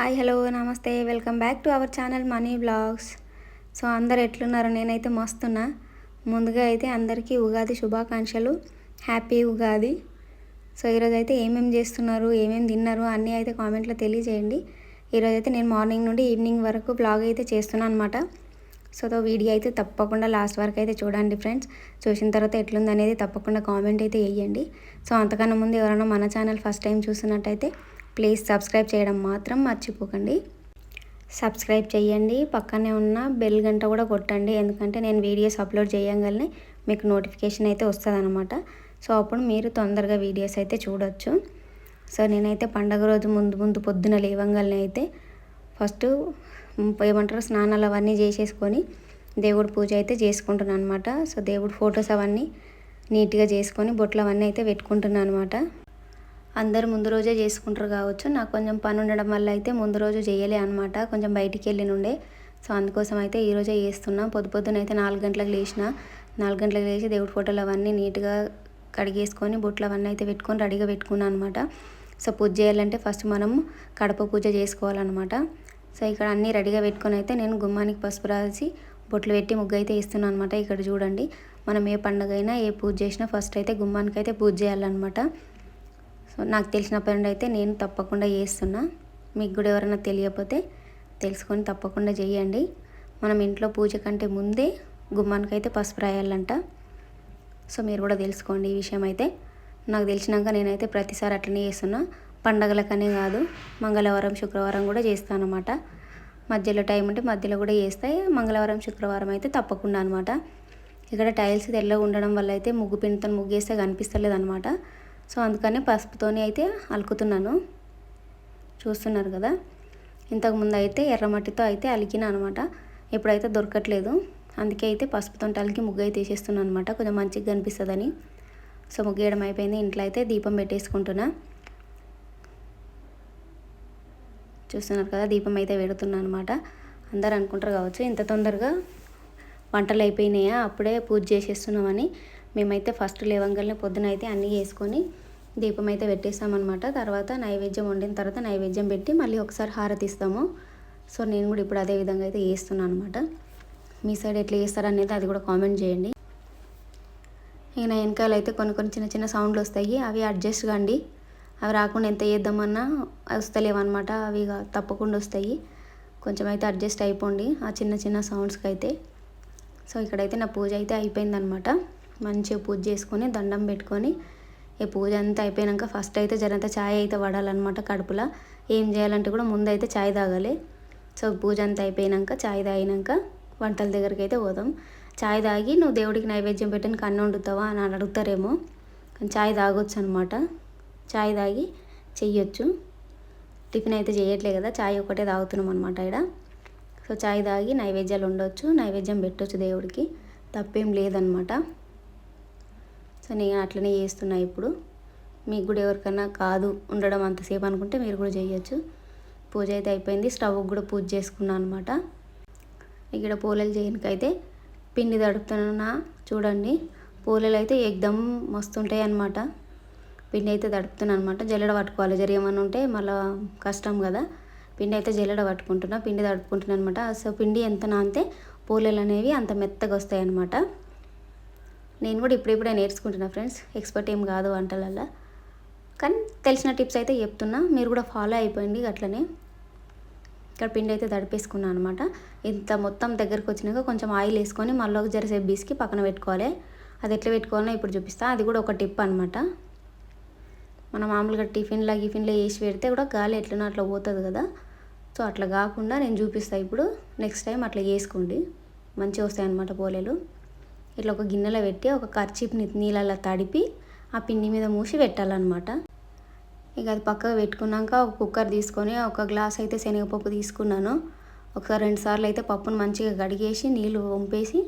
Hi hello నమస్తే welcome back to our channel Money Blogs. So అందరు ఎట్లున్నారు? నేనైతే మస్తున్నా. ముందుగా అయితే అందరికీ ఉగాది శుభాకాంక్షలు, హ్యాపీ ఉగాది. సో ఈరోజు అయితే ఏమేమి చేస్తున్నారు, ఏమేమి తిన్నారు అన్నీ అయితే కామెంట్లో తెలియజేయండి. ఈరోజు అయితే నేను మార్నింగ్ నుండి ఈవినింగ్ వరకు బ్లాగ్ అయితే చేస్తున్నాను అనమాట. సో వీడియో అయితే తప్పకుండా లాస్ట్ వరకు అయితే చూడండి ఫ్రెండ్స్. చూసిన తర్వాత ఎట్లుంది అనేది తప్పకుండా కామెంట్ అయితే వేయండి. సో అంతకన్నా ముందు ఎవరైనా మన ఛానల్ ఫస్ట్ టైం చూస్తున్నట్టయితే ప్లీజ్ సబ్స్క్రైబ్ చేయడం మాత్రం మర్చిపోకండి. సబ్స్క్రైబ్ చేయండి, పక్కనే ఉన్న బెల్ గంట కూడా కొట్టండి. ఎందుకంటే నేను వీడియోస్ అప్లోడ్ చేయగానే మీకు నోటిఫికేషన్ అయితే వస్తుంది అనమాట. సో అప్పుడు మీరు తొందరగా వీడియోస్ అయితే చూడొచ్చు. సో నేనైతే పండగ రోజు ముందు పొద్దున లేవంగానే అయితే ఫస్ట్ ఏమంటారు స్నానాలు అవన్నీ చేసేసుకొని దేవుడి పూజ అయితే చేసుకుంటున్నాను అనమాట. సో దేవుడి ఫొటోస్ అవన్నీ నీట్గా చేసుకొని బొట్లు అవన్నీ అయితే పెట్టుకుంటున్నాను అనమాట. అందరు ముందు రోజే చేసుకుంటారు కావచ్చు. నాకు కొంచెం పని ఉండడం వల్ల అయితే ముందు రోజు చేయలే అనమాట. కొంచెం బయటికి వెళ్ళి నుండే. సో అందుకోసం అయితే ఈరోజే చేస్తున్నా. పొద్దునైతే 4 గంటలకు లేచిన. 4 గంటలకు లేచి దేవుడి ఫోటోలు అవన్నీ నీట్గా కడిగేసుకొని బొట్లు అవన్నీ అయితే పెట్టుకొని రెడీగా పెట్టుకున్నాను అనమాట. సో పూజ చేయాలంటే ఫస్ట్ మనం కడప పూజ చేసుకోవాలన్నమాట. సో ఇక్కడ అన్నీ రెడీగా పెట్టుకొని అయితే నేను గుమ్మానికి పసుపు రాసి బొట్లు పెట్టి ముగ్గు అయితే వేస్తున్నాను అనమాట. ఇక్కడ చూడండి, మనం ఏ పండుగ అయినా ఏ పూజ చేసినా ఫస్ట్ అయితే గుమ్మానికి అయితే పూజ చేయాలన్నమాట. సో నాకు తెలిసిన పని అయితే నేను తప్పకుండా చేస్తున్నా. మీకు కూడా ఎవరైనా తెలియకపోతే తెలుసుకొని తప్పకుండా చేయండి. మనం ఇంట్లో పూజ కంటే ముందే గుమ్మానికి అయితే పసుపు రాయాలంట. సో మీరు కూడా తెలుసుకోండి ఈ విషయం అయితే. నాకు తెలిసినాక నేనైతే ప్రతిసారి అట్లనే చేస్తున్నా. పండగలకనే కాదు, మంగళవారం శుక్రవారం కూడా చేస్తాను అనమాట. మధ్యలో టైం ఉంటే మధ్యలో కూడా చేస్తాయి. మంగళవారం శుక్రవారం అయితే తప్పకుండా అనమాట. ఇక్కడ టైల్స్ తెల్లగా ఉండడం వల్ల అయితే ముగ్గు పిండితో ముగ్గు వేస్తే కనిపిస్తలేదు అనమాట. సో అందుకని పసుపుతోని అయితే అలుకుతున్నాను. చూస్తున్నారు కదా, ఇంతకుముందు అయితే ఎర్రమట్టితో అయితే అలికినా అనమాట. ఇప్పుడైతే దొరకట్లేదు, అందుకే అయితే పసుపుతో అలికి ముగ్గు అయితే వేసేస్తున్నాను అనమాట, కొంచెం మంచిగా కనిపిస్తుందని. సో ముగ్గు వేయడం అయిపోయింది. ఇంట్లో అయితే దీపం పెట్టేసుకుంటున్నా. చూస్తున్నారు కదా, దీపం అయితే పెడుతున్నా అనమాట. అందరు అనుకుంటారు కావచ్చు ఇంత తొందరగా వంటలు అయిపోయినాయా, అప్పుడే పూజ చేసేస్తున్నామని. మేమైతే ఫస్ట్ లేవంగానే పొద్దున అయితే అన్నీ వేసుకొని దీపం అయితే పెట్టేస్తామన్నమాట. తర్వాత నైవేద్యం వండిన తర్వాత నైవేద్యం పెట్టి మళ్ళీ ఒకసారి హారతి ఇస్తాము. సో నేను కూడా ఇప్పుడు అదే విధంగా అయితే చేస్తున్నాను అనమాట. మీ సైడ్ ఎట్లా చేస్తారు అనేది అది కూడా కామెంట్ చేయండి. ఇక నా వెనకాల అయితే కొన్ని చిన్న చిన్న సౌండ్లు వస్తాయి, అవి అడ్జస్ట్ కాండి. అవి రాకుండా ఎంత చేద్దామన్నా వస్తలేవన్నమాట. అవి తప్పకుండా వస్తాయి. కొంచెం అయితే అడ్జస్ట్ అయిపోండి ఆ చిన్న చిన్న సౌండ్స్కి అయితే. సో ఇక్కడైతే నా పూజ అయితే అయిపోయిందనమాట. మంచిగా పూజ చేసుకొని దండం పెట్టుకొని ఈ పూజ అంతా అయిపోయాక ఫస్ట్ అయితే జరంత ఛాయ్ అయితే పడాలన్నమాట కడుపులో. ఏం చేయాలంటే కూడా ముందు అయితే ఛాయ్ తాగాలి. సో పూజ అంతా అయిపోయాక ఛాయ్ తాగినాక వంటల దగ్గరికి అయితే పోదాం. ఛాయ్ తాగి నువ్వు దేవుడికి నైవేద్యం పెట్టడానికి అన్నం వండుతావా అని అడుగుతారేమో, కానీ ఛాయ్ తాగొచ్చు అనమాట. ఛాయ్ తాగి చెయ్యొచ్చు. టిఫిన్ అయితే చేయట్లే కదా, ఛాయ్ ఒకటే తాగుతున్నాం అనమాట ఇక్కడ. సో ఛాయ్ తాగి నైవేద్యాలు ఉండొచ్చు, నైవేద్యం పెట్టవచ్చు దేవుడికి, తప్పేం లేదనమాట. సో నేను అట్లనే చేస్తున్నా ఇప్పుడు. మీకు కూడా ఎవరికైనా కాదు ఉండడం అంతసేపు అనుకుంటే మీరు కూడా చేయొచ్చు. పూజ అయితే అయిపోయింది. స్టవ్ కూడా పూజ చేసుకున్నాను అనమాట. ఇక్కడ పూలలు చేయడానికైతే పిండి తడుపుతున్నా. చూడండి, పూలలు అయితే ఎగ్దమ్ మస్తుంటాయి అనమాట. పిండి అయితే తడుపుతున్నాను అనమాట. జల్లెడ పట్టుకోవాలి, జరిగేమని ఉంటే మళ్ళీ కష్టం కదా. పిండి అయితే జల్లెడ పట్టుకుంటున్నా, పిండి తడుపుకుంటున్నాను అనమాట. సో పిండి ఎంత నానితే పూలలు అనేవి అంత మెత్తగా వస్తాయి అన్నమాట. నేను కూడా ఇప్పుడే నేర్చుకుంటున్నా ఫ్రెండ్స్, ఎక్స్పర్ట్ ఏం కాదు వంటలల్లో, కానీ తెలిసిన టిప్స్ అయితే చెప్తున్నా, మీరు కూడా ఫాలో అయిపోయింది. అట్లనే ఇక్కడ పిండి అయితే తడిపేసుకున్నాను అనమాట. ఇంత మొత్తం దగ్గరికి వచ్చినాక కొంచెం ఆయిల్ వేసుకొని మళ్ళీ ఒక జరసేపు బీస్కి పక్కన పెట్టుకోవాలి. అది ఎట్లా పెట్టుకోవాలో ఇప్పుడు చూపిస్తాను. అది కూడా ఒక టిప్ అనమాట. మనం మామూలుగా టిఫిన్లో వేసి పెడితే కూడా గాలి ఎట్లనో అట్లా పోతుంది కదా. సో అట్లా కాకుండా నేను చూపిస్తాను ఇప్పుడు. నెక్స్ట్ టైం అట్లా చేసుకోండి, మంచిగా వస్తాయి అన్నమాట పోలేలు. ఇట్లా ఒక గిన్నెలో పెట్టి ఒక కర్చీప్ని నీళ్ళలో తడిపి ఆ పిండి మీద మూసి పెట్టాలన్నమాట. ఇక అది పక్కకు పెట్టుకున్నాక ఒక కుక్కర్ తీసుకొని ఒక గ్లాస్ అయితే శనగపప్పు తీసుకున్నాను. ఒకసారి 2 సార్లు అయితే పప్పును మంచిగా కడిగేసి నీళ్ళు వంపేసి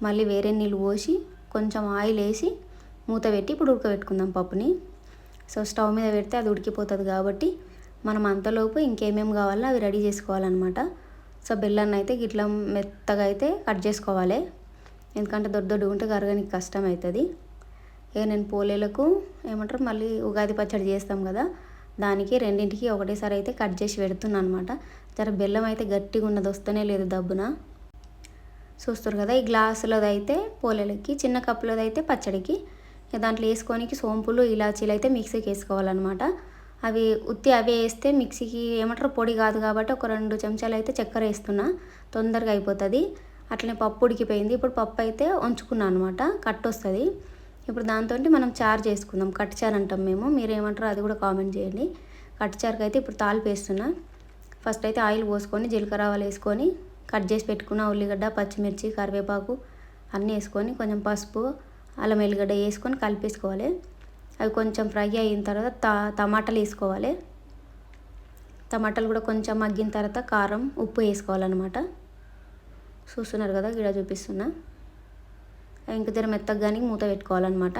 మళ్ళీ వేరే నీళ్ళు పోసి కొంచెం ఆయిల్ వేసి మూత పెట్టి ఇప్పుడు ఉడకబెట్టుకుందాం పప్పుని. సో స్టవ్ మీద పెడితే అది ఉడికిపోతుంది కాబట్టి మనం అంతలోపు ఇంకేమేమి కావాలో అవి రెడీ చేసుకోవాలన్నమాట. సో బెల్లాన్ని అయితే ఇట్లా మెత్తగా అయితే కట్ చేసుకోవాలి, ఎందుకంటే దొడ్డు ఉంటే కరగడానికి కష్టం అవుతుంది. ఇక నేను పోలేలకు ఏమంటారు మళ్ళీ ఉగాది పచ్చడి చేస్తాం కదా, దానికి రెండింటికి ఒకటేసారి అయితే కట్ చేసి పెడుతున్నాను అనమాట. జర బెల్లం అయితే గట్టిగా ఉన్నది, వస్తూనే లేదు దబ్బున. చూస్తారు కదా, ఈ గ్లాసులోది అయితే పోలేలకి, చిన్న కప్పులోది అయితే పచ్చడికి. దాంట్లో వేసుకోనికి సోంపులు ఇలాచీలు అయితే మిక్సీకి వేసుకోవాలన్నమాట. అవి ఉత్తి అవే వేస్తే మిక్సీకి ఏమంటారు పొడి కాదు కాబట్టి ఒక 2 చెంచాలు అయితే చక్కెర వేస్తున్నా, తొందరగా అయిపోతుంది. అట్లనే పప్పు ఉడికిపోయింది. ఇప్పుడు పప్పు అయితే ఉంచుకున్నాను అనమాట, కట్టు వస్తుంది. ఇప్పుడు దాంతో మనం చారు చేసుకుందాం. కట్టు చారు అంటాం మేము, మీరు ఏమంటారో అది కూడా కామెంట్ చేయండి. కట్టు చారుకి అయితే ఇప్పుడు తాలింపు వేస్తున్నా. ఫస్ట్ అయితే ఆయిల్ పోసుకొని జీలకర్ర ఆవాలు వేసుకొని కట్ చేసి పెట్టుకున్న ఉల్లిగడ్డ, పచ్చిమిర్చి, కరివేపాకు అన్నీ వేసుకొని కొంచెం పసుపు, అల్లం ఎల్లిగడ్డ వేసుకొని కలిపేసుకోవాలి. అవి కొంచెం ఫ్రై అయిన తర్వాత టమాటాలు వేసుకోవాలి. టమాటాలు కూడా కొంచెం మగ్గిన తర్వాత కారం, ఉప్పు వేసుకోవాలన్నమాట. చూస్తున్నారు కదా, గిడ చూపిస్తున్నా. ఇంక జర మెత్తగా కానీ మూత పెట్టుకోవాలన్నమాట.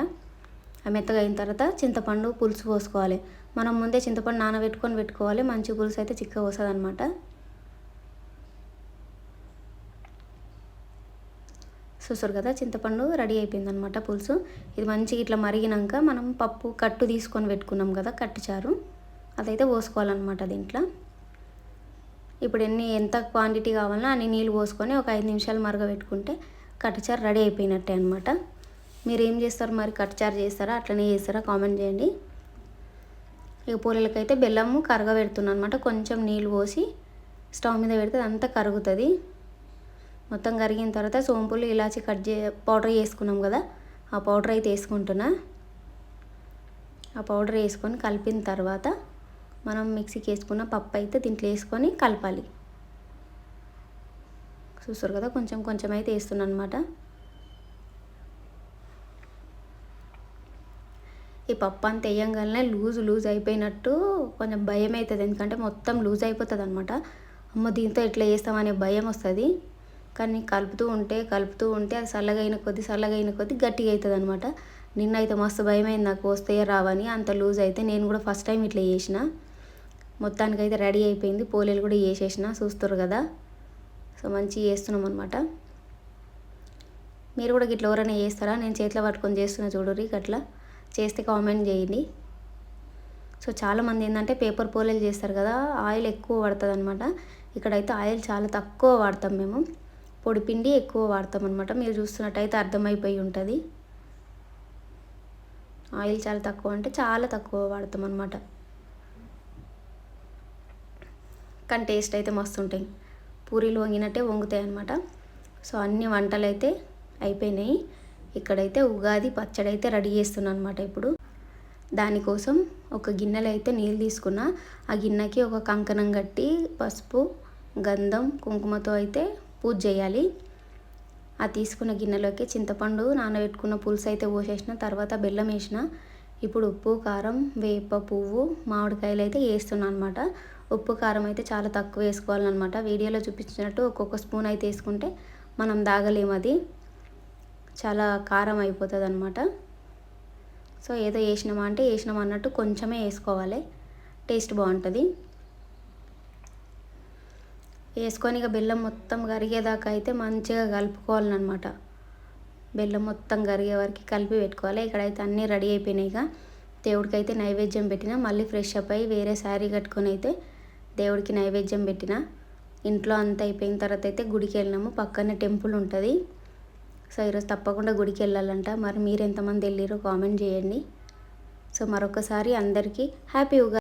ఆ మెత్తగా అయిన తర్వాత చింతపండు పులుసు పోసుకోవాలి. మనం ముందే చింతపండు నానబెట్టుకొని పెట్టుకోవాలి, మంచి పులుసు అయితే చిక్కగా వస్తుంది అనమాట. చూసారు కదా, చింతపండు రెడీ అయిపోయిందనమాట పులుసు. ఇది మంచిగా ఇట్లా మరిగినాక మనం పప్పు కట్టు తీసుకొని పెట్టుకున్నాం కదా, కట్టు చారు, అదైతే పోసుకోవాలన్నమాట దీంట్లో. ఇప్పుడు ఎంత క్వాంటిటీ కావాలన్నా అన్ని నీళ్ళు పోసుకొని ఒక 5 నిమిషాలు మరగబెట్టుకుంటే కట్టుచారు రెడీ అయిపోయినట్టే అనమాట. మీరు ఏం చేస్తారు మరి, కట్టుచారు చేస్తారా అట్లనే చేస్తారా కామెంట్ చేయండి. ఇక పూలలకైతే బెల్లము కరగబెడుతున్నాను అనమాట. కొంచెం నీళ్ళు పోసి స్టవ్ మీద పెడితే అంతా కరుగుతుంది. మొత్తం కరిగిన తర్వాత సోంపులు ఇలాచి పౌడర్ వేసుకున్నాం కదా, ఆ పౌడర్ అయితే వేసుకుంటున్నా. ఆ పౌడర్ వేసుకొని కలిపిన తర్వాత మనం మిక్సీకి వేసుకున్న పప్పు అయితే దీంట్లో వేసుకొని కలపాలి. చూస్తారు కదా, కొంచెం కొంచెం అయితే వేస్తున్నాను అనమాట. ఈ పప్పు అంత వేయంగానే లూజ్ అయిపోయినట్టు కొంచెం భయం అవుతుంది, ఎందుకంటే మొత్తం లూజ్ అయిపోతుంది అనమాట. అమ్మ దీంతో ఎట్లా చేస్తామనే భయం వస్తుంది. కానీ కలుపుతూ ఉంటే అది చల్లగా అయిన కొద్దీ గట్టిగా అవుతుంది అనమాట. నిన్న అయితే మస్తు భయమైంది నాకు, వస్తాయో రావని, అంత లూజ్ అయితే. నేను కూడా ఫస్ట్ టైం ఇట్లా చేసిన. మొత్తానికైతే రెడీ అయిపోయింది, పోలేలు కూడా వేసేసిన. చూస్తారు కదా, సో మంచిగా చేస్తున్నాం అనమాట. మీరు కూడా ఇట్లా ఎవరైనా చేస్తారా? నేను చేతిలో పట్టుకొని చేస్తున్నా చూడరి, అట్లా చేస్తే కామెంట్ చేయండి. సో చాలామంది ఏంటంటే పేపర్ పోలేలు చేస్తారు కదా, ఆయిల్ ఎక్కువ పడుతుంది అనమాట. ఇక్కడైతే ఆయిల్ చాలా తక్కువ వాడతాం మేము, పొడిపిండి ఎక్కువ వాడతాం అనమాట. మీరు చూస్తున్నట్టయితే అర్థమైపోయి ఉంటుంది. ఆయిల్ చాలా తక్కువ అంటే చాలా తక్కువ వాడతాం అనమాట. కానీ టేస్ట్ అయితే మస్తు ఉంటాయి, పూరీలు వంగినట్టే వంగుతాయి అనమాట. సో అన్ని వంటలు అయితే అయిపోయినాయి. ఇక్కడైతే ఉగాది పచ్చడి అయితే రెడీ చేస్తున్నాను అనమాట. ఇప్పుడు దానికోసం ఒక గిన్నెలో అయితే నీళ్ళు తీసుకున్నా. ఆ గిన్నెకి ఒక కంకణం కట్టి పసుపు, గంధం, కుంకుమతో అయితే పూజ చేయాలి. ఆ తీసుకున్న గిన్నెలోకి చింతపండు నానబెట్టుకున్న పులుసు అయితే పోసేసిన, తర్వాత బెల్లం వేసిన. ఇప్పుడు ఉప్పు, కారం, వేప పువ్వు, మామిడికాయలు అయితే వేస్తున్నాను అనమాట. ఉప్పు కారం అయితే చాలా తక్కువ వేసుకోవాలన్నమాట. వీడియోలో చూపించినట్టు ఒక్కొక్క స్పూన్ అయితే వేసుకుంటే మనం దాగలేము, అది చాలా కారం అయిపోతుంది అనమాట. సో ఏదో వేసినామా అంటే వేసినామా అన్నట్టు కొంచెమే వేసుకోవాలి, టేస్ట్ బాగుంటుంది. వేసుకొని ఇక బెల్లం మొత్తం కరిగేదాకా అయితే మంచిగా కలుపుకోవాలన్నమాట. బెల్లం మొత్తం కరిగే వరకు కలిపి పెట్టుకోవాలి. ఇక్కడైతే అన్నీ రెడీ అయిపోయినాయి. ఇక దేవుడికి అయితే నైవేద్యం పెట్టిన, మళ్ళీ ఫ్రెష్ అప్ అయ్యి వేరే శారీ కట్టుకొని అయితే దేవుడికి నైవేద్యం పెట్టిన. ఇంట్లో అంతా అయిపోయిన తర్వాత అయితే గుడికి వెళ్ళినాము, పక్కనే టెంపుల్ ఉంటుంది. సో ఈరోజు తప్పకుండా గుడికి వెళ్ళాలంట. మరి మీరు ఎంతమంది వెళ్ళారో కామెంట్ చేయండి. సో మరొకసారి అందరికీ హ్యాపీ ఉగాది.